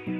The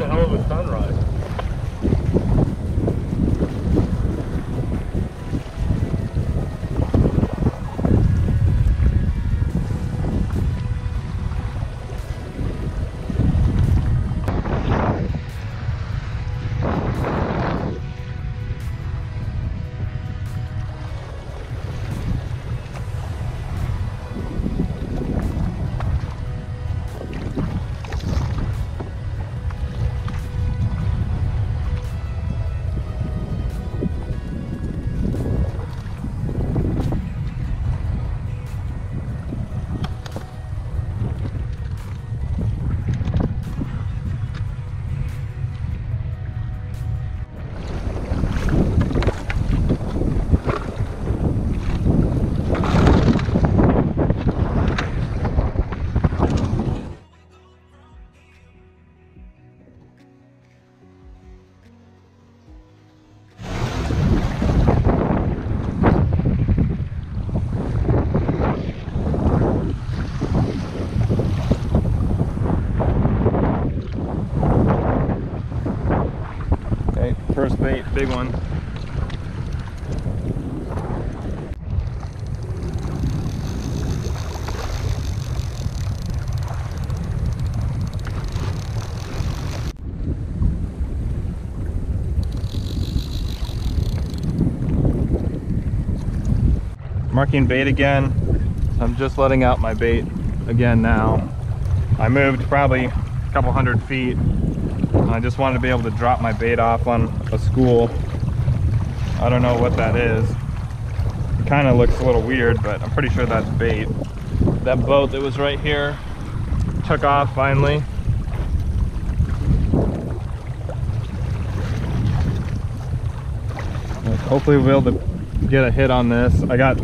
hell of a sunrise. First bait, big one. Marking bait again. I'm just letting out my bait again now. I moved probably a couple 100 feet. I just wanted to be able to drop my bait off on a school. I don't know what that is. It kind of looks a little weird, but I'm pretty sure that's bait. That boat that was right here took off finally. Hopefully we'll be able to get a hit on this. I got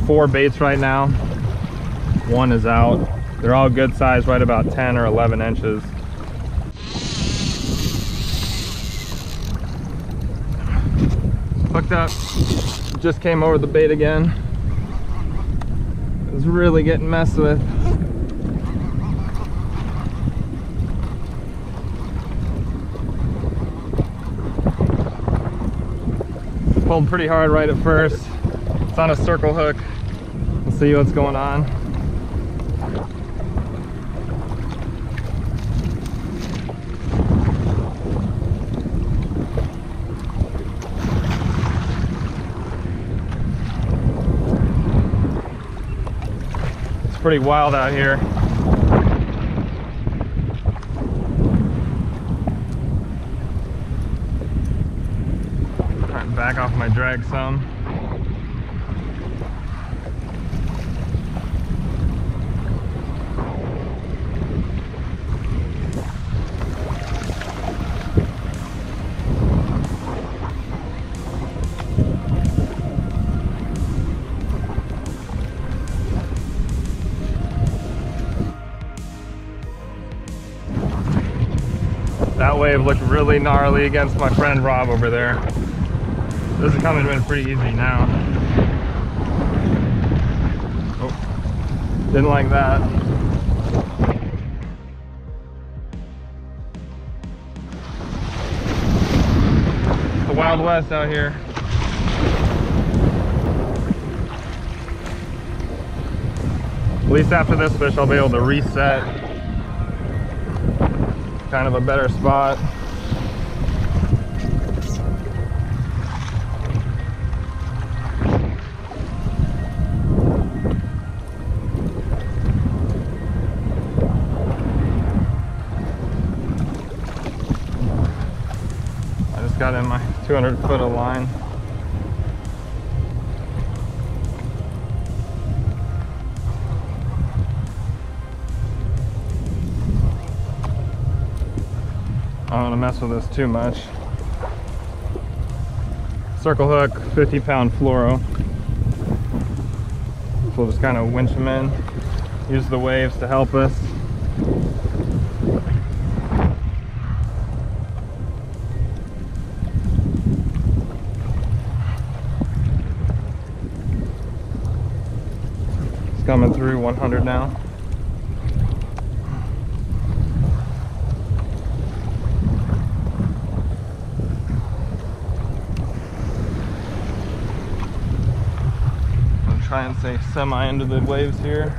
4 baits right now. 1 is out. They're all good size, right about 10 or 11 inches. Hooked up, just came over the bait again. It was really getting messed with. Pulled pretty hard right at first. It's on a circle hook. We'll see what's going on. Pretty wild out here. Trying to back off my drag some. That wave looked really gnarly against my friend Rob over there. This is coming in pretty easy now. Oh, didn't like that. It's the Wild West out here. At least after this fish I'll be able to reset. Kind of a better spot. I just got in my 200 foot of line. I don't want to mess with this too much. Circle hook, 50-pound fluoro. So we'll just kind of winch them in, use the waves to help us. It's coming through 100 now. Try and stay semi into the waves here.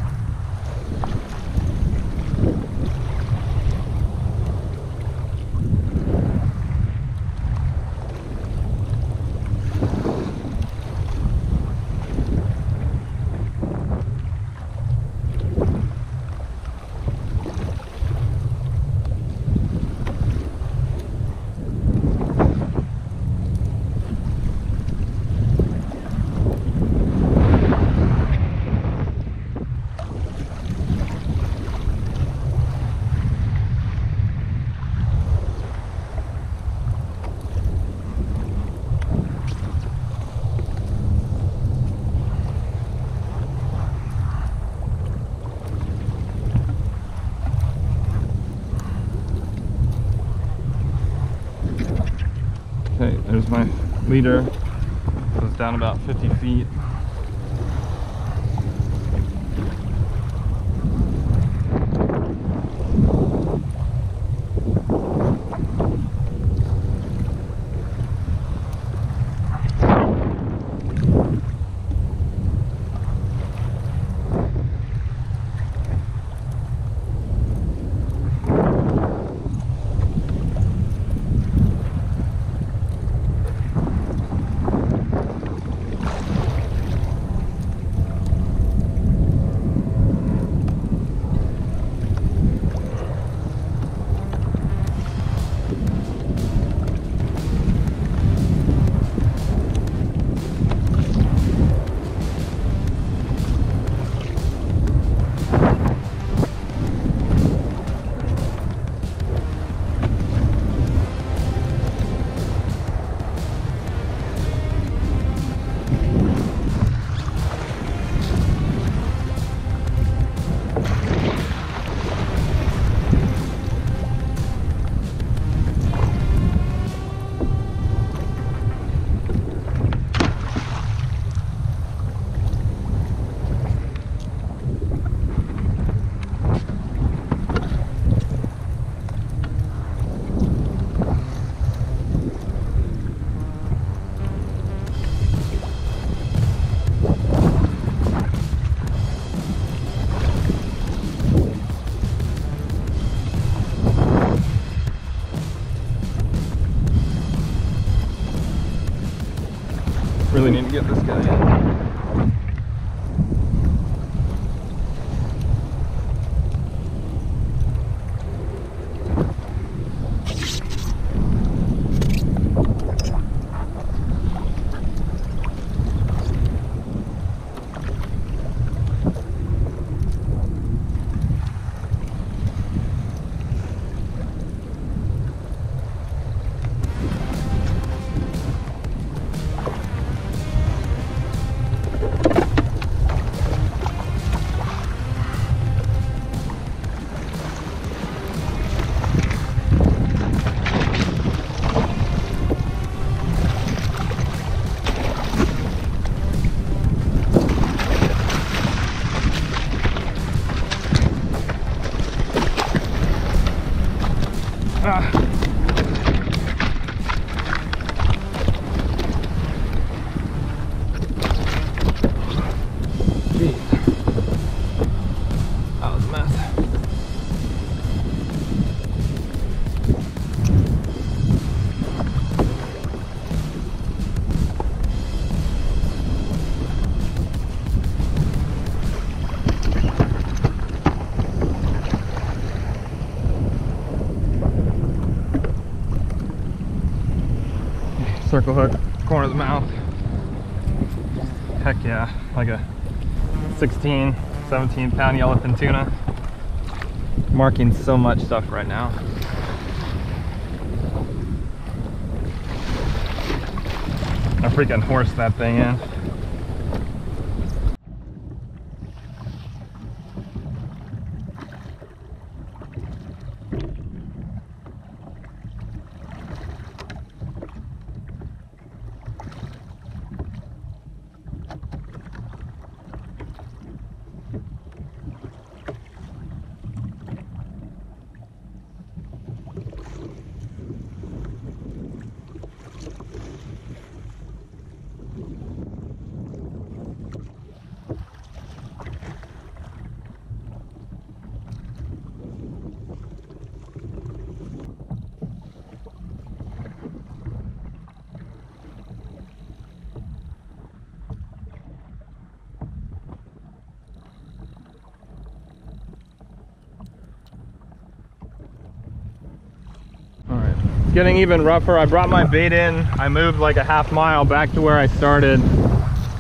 Okay, there's my leader. Goes down about 50 feet. Really need to get this guy in. circle hook, corner of the mouth. Heck yeah, like a 16, 17 pound yellowfin tuna. Marking so much stuff right now. I freaking horsed that thing in. Getting even rougher. I brought my bait in. I moved like a half mile back to where I started,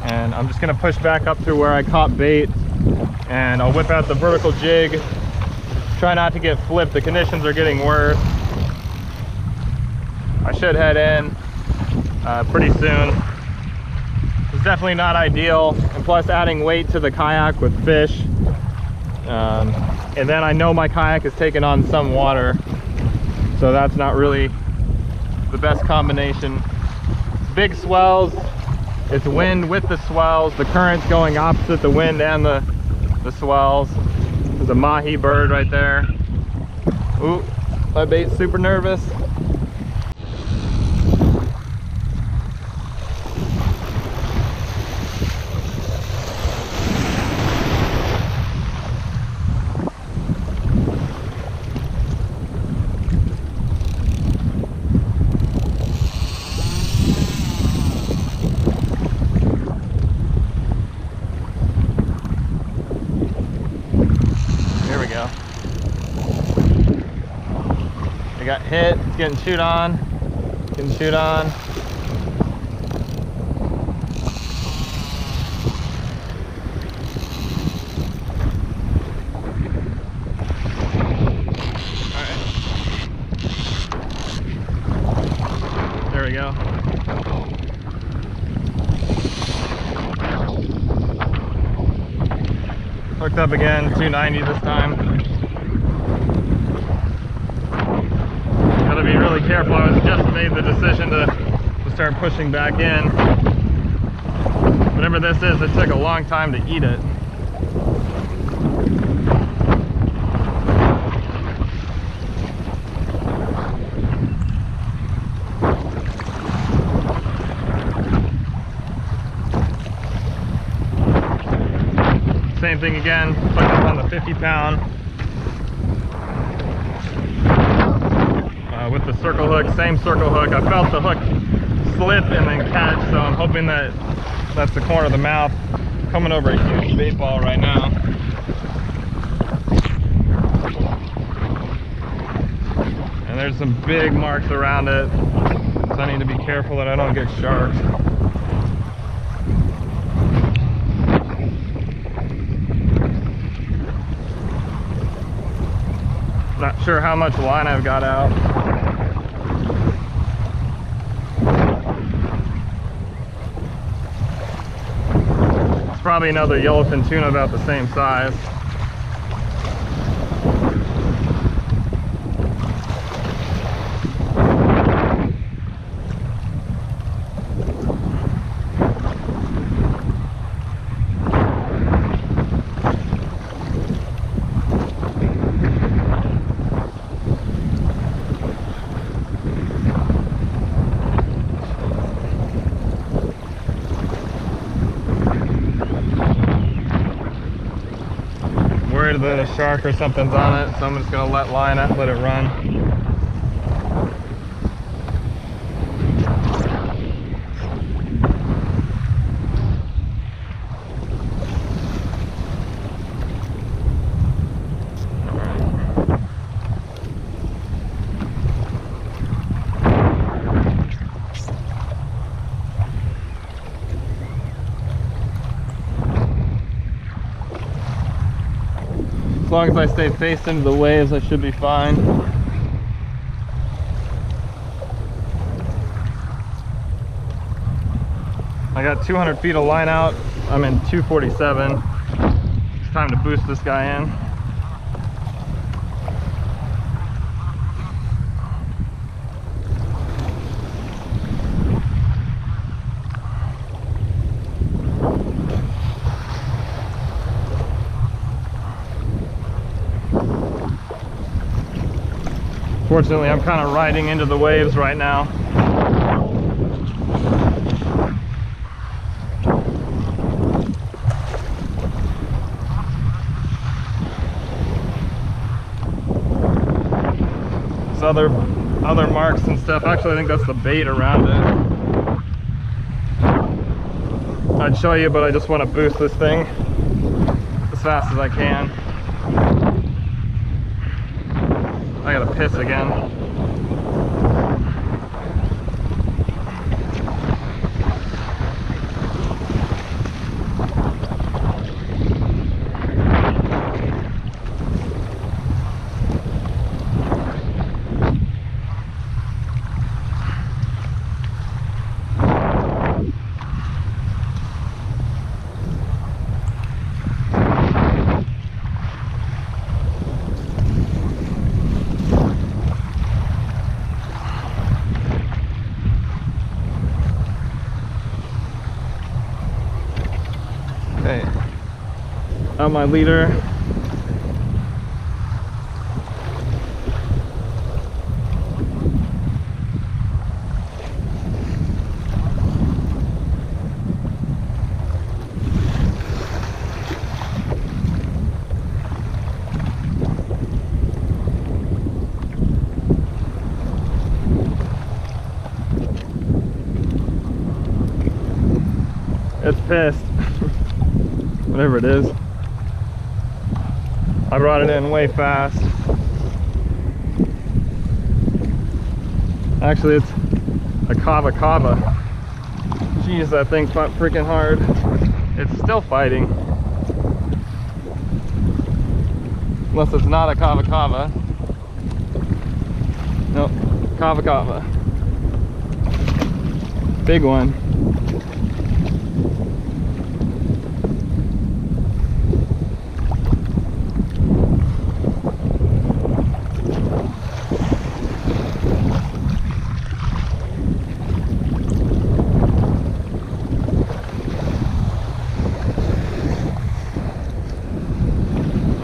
and I'm just gonna push back up through where I caught bait, and I'll whip out the vertical jig. Try not to get flipped. The conditions are getting worse. I should head in pretty soon. It's definitely not ideal, and plus adding weight to the kayak with fish, and then I know my kayak is taking on some water, so that's not really the best combination. Big swells, it's wind with the swells, the current's going opposite the wind and the swells. There's a mahi bird right there. Ooh, my bait's super nervous. Got hit, it's getting chewed on, getting chewed on. Alright. There we go. Hooked up again, 290 this time. Be really careful. I was just made the decision to start pushing back in. Whatever this is, it took a long time to eat it. Same thing again, hooked up on the 50 pound. With the circle hook, same circle hook. I felt the hook slip and then catch, so I'm hoping that that's the corner of the mouth. Coming over a huge bait ball right now. And there's some big marks around it, so I need to be careful that I don't get sharked. Not sure how much line I've got out. It's probably another yellowfin tuna about the same size. That a shark or something's on it, so I'm just gonna let it run. As long as I stay faced into the waves, I should be fine. I got 200 feet of line out. I'm in 247. It's time to boost this guy in. Fortunately, I'm kind of riding into the waves right now. There's other marks and stuff. Actually, I think that's the bait around it. I'd show you, but I just want to boost this thing as fast as I can. I gotta piss again. Okay, out my leader. It's pissed. Whatever it is. I brought it in way fast. Actually, it's a Kava Kava. Jeez, that thing fought freaking hard. It's still fighting. Unless it's not a Kava Kava. Nope, Kava Kava. Big one.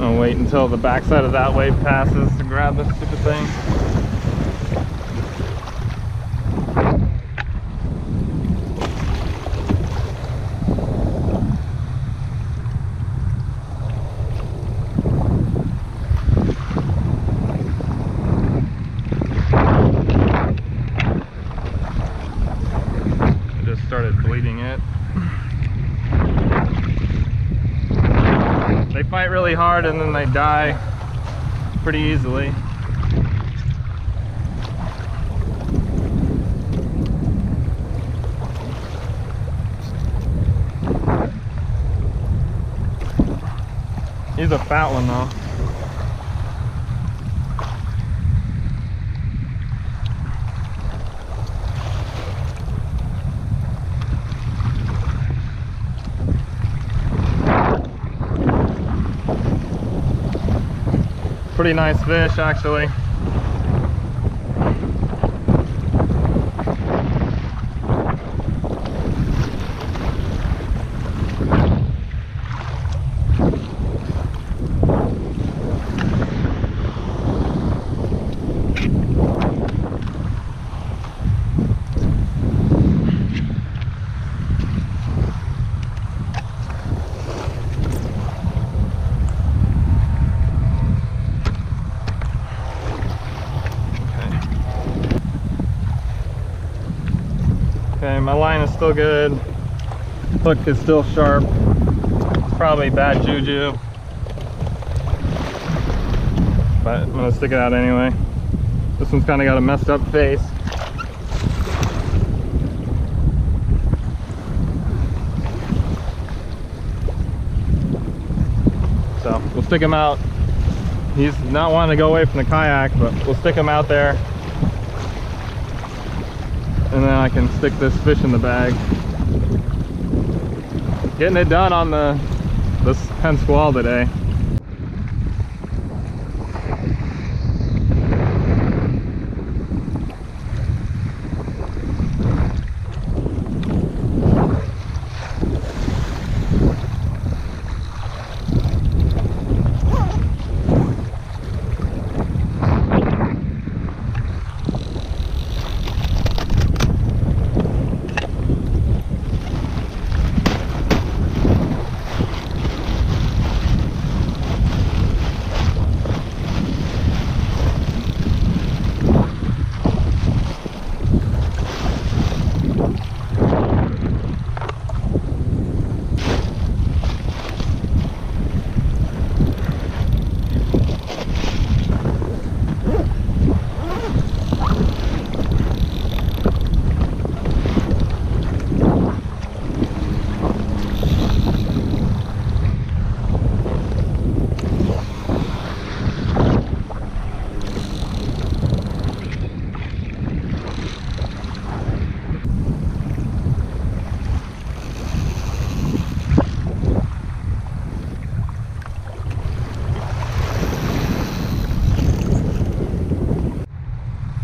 I'll wait until the backside of that wave passes to grab this stupid thing. I just started bleeding it. They fight really hard and then they die pretty easily. He's a fat one though. Pretty nice fish, actually. Okay, my line is still good. Hook is still sharp. It's probably bad juju, but I'm gonna stick it out anyway. This one's kind of got a messed up face. So we'll stick him out, He's not wanting to go away from the kayak, but we'll stick him out there. And then I can stick this fish in the bag. Getting it done on this Penn Squall today.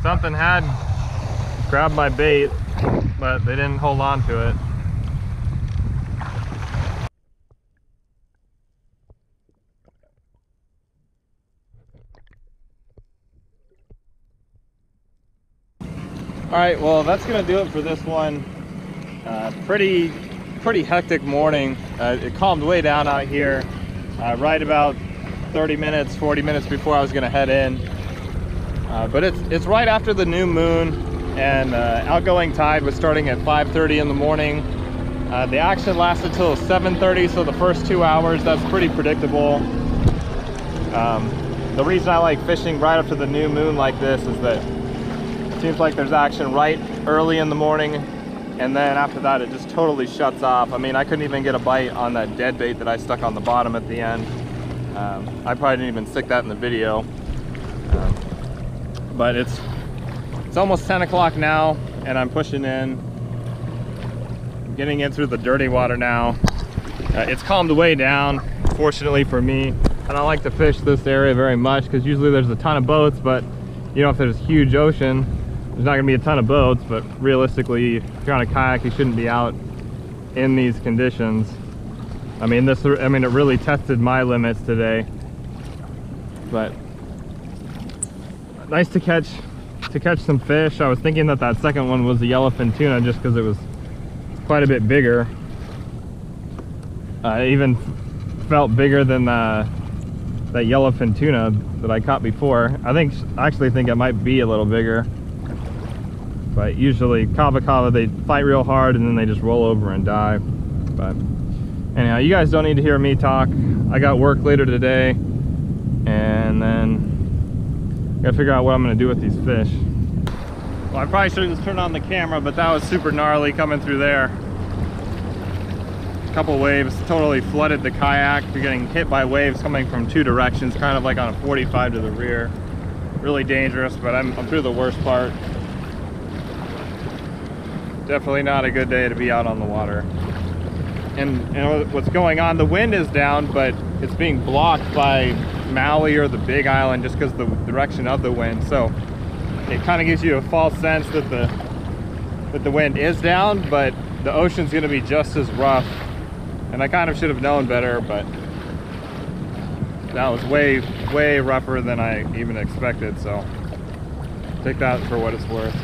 Something had grabbed my bait, but they didn't hold on to it. All right, well, that's gonna do it for this one. Pretty hectic morning. It calmed way down out here right about 30 minutes, 40 minutes before I was gonna head in. But it's right after the new moon, and outgoing tide was starting at 5:30 in the morning. The action lasted till 7:30, so the first 2 hours, that's pretty predictable. The reason I like fishing right after the new moon like this is that it seems like there's action right early in the morning, and then after that it just totally shuts off. I mean, I couldn't even get a bite on that dead bait that I stuck on the bottom at the end. I probably didn't even stick that in the video. But it's almost 10 o'clock now, and I'm pushing in. I'm getting in through the dirty water now. It's calmed way down, fortunately for me. I don't like to fish this area very much because usually there's a ton of boats, but you know, if there's a huge ocean, there's not gonna be a ton of boats, but realistically, if you're on a kayak, you shouldn't be out in these conditions. I mean, it really tested my limits today, but nice to catch some fish. I was thinking that second one was the yellowfin tuna just because it was quite a bit bigger. It even felt bigger than that yellowfin tuna that I caught before. I actually think it might be a little bigger. But usually kava kava, they fight real hard and then they just roll over and die. But anyhow, you guys don't need to hear me talk. I got work later today, and then gotta figure out what I'm gonna do with these fish. Well, I probably should have just turned on the camera, but that was super gnarly coming through there. A couple waves totally flooded the kayak. You're getting hit by waves coming from two directions, kind of like on a 45 to the rear. Really dangerous, but I'm through the worst part. Definitely not a good day to be out on the water. And what's going on, the wind is down, but it's being blocked by Maui or the Big Island just because of the direction of the wind. So it kind of gives you a false sense that the wind is down, but the ocean's going to be just as rough. And I kind of should have known better, but that was way rougher than I even expected. So take that for what it's worth.